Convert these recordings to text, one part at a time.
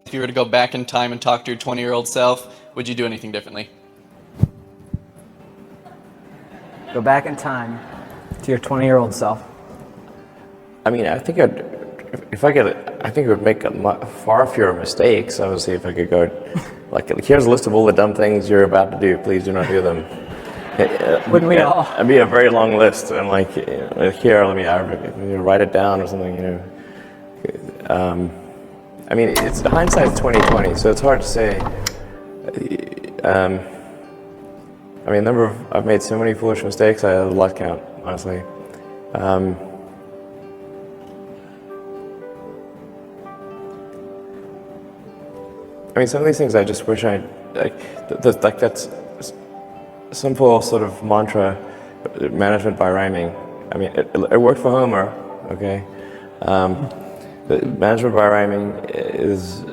If you were to go back in time and talk to your 20-year-old self, would you do anything differently? Go back in time to your 20-year-old self. I mean, I think I think it would make far fewer mistakes. Obviously, if I could go, like, here's a list of all the dumb things you're about to do. Please do not do them. Wouldn't we all? It'd be a very long list, and like, here, let me write it down or something. I mean, it's hindsight's 20/20, so it's hard to say. I mean, I've made so many foolish mistakes. I have lost count, honestly. I mean, some of these things I just wish that's simple sort of mantra, management by rhyming. I mean, it worked for Homer, okay? Management by rhyming is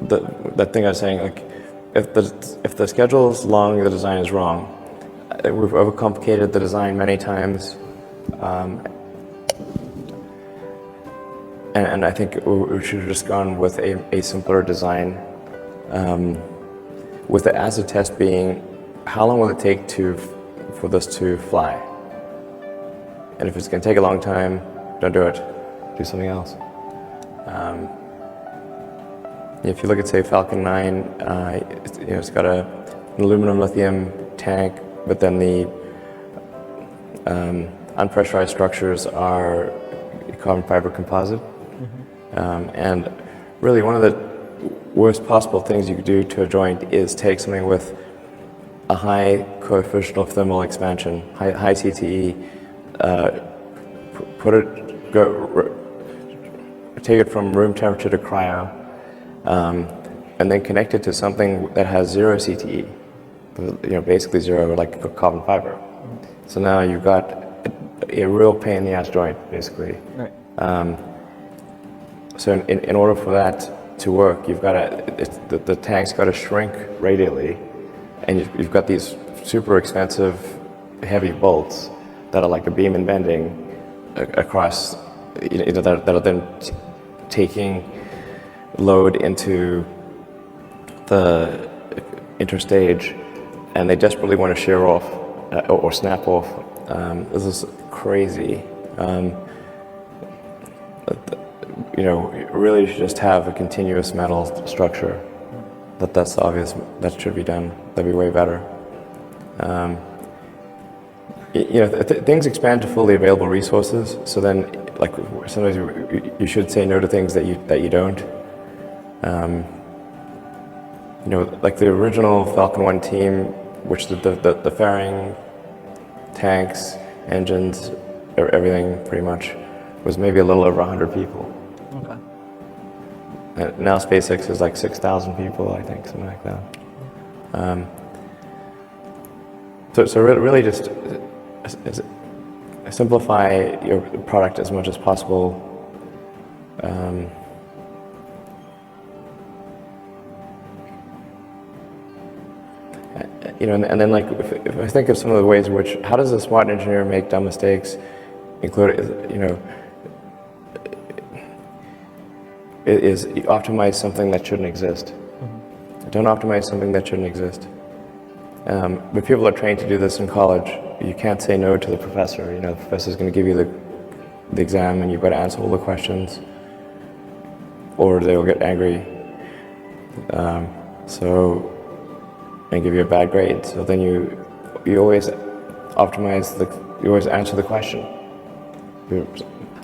that thing I was saying, like, if the schedule is long, the design is wrong. We've overcomplicated the design many times. And I think we should have just gone with a simpler design, with the acid test being, how long will it take for this to fly? And if it's going to take a long time, don't do it. Do something else. If you look at, say, Falcon 9, it's got an aluminum lithium tank, but then the unpressurized structures are carbon fiber composite. And really, one of the worst possible things you could do to a joint is take something with a high coefficient of thermal expansion, high CTE, take it from room temperature to cryo, and then connect it to something that has zero CTE, basically zero, like carbon fiber. So now you've got a real pain in the ass joint, basically. Right. So in order for that to work, you've got the tank's got to shrink radially, and you've got these super expensive, heavy bolts that are like a beam and bending across, that are then taking load into the interstage, and they desperately want to shear off or snap off. This is crazy. Really you should just have a continuous metal structure. That's obvious. That should be done. That'd be way better. Things expand to fully available resources. So then, like, sometimes you should say no to things that you don't. Like the original Falcon 1 team, which the fairing, tanks, engines, everything pretty much, was maybe a little over 100 people. Okay. And now SpaceX is like 6,000 people, I think, something like that. So really just simplify your product as much as possible. And then, like, if I think of some of the ways in which, how does a smart engineer make dumb mistakes, is you optimize something that shouldn't exist. Don't optimize something that shouldn't exist. But people are trained to do this in college. You can't say no to the professor. The professor's going to give you the exam, and you've got to answer all the questions, or they will get angry. And give you a bad grade. So then you always optimize you always answer the question. A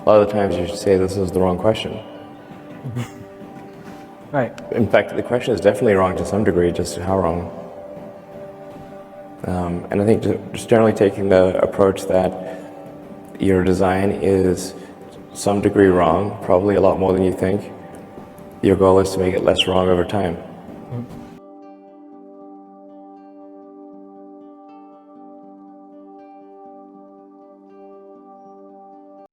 lot of the times you should say this is the wrong question. Right. In fact, the question is definitely wrong to some degree, just how wrong. And I think just generally taking the approach that your design is some degree wrong, probably a lot more than you think. Your goal is to make it less wrong over time.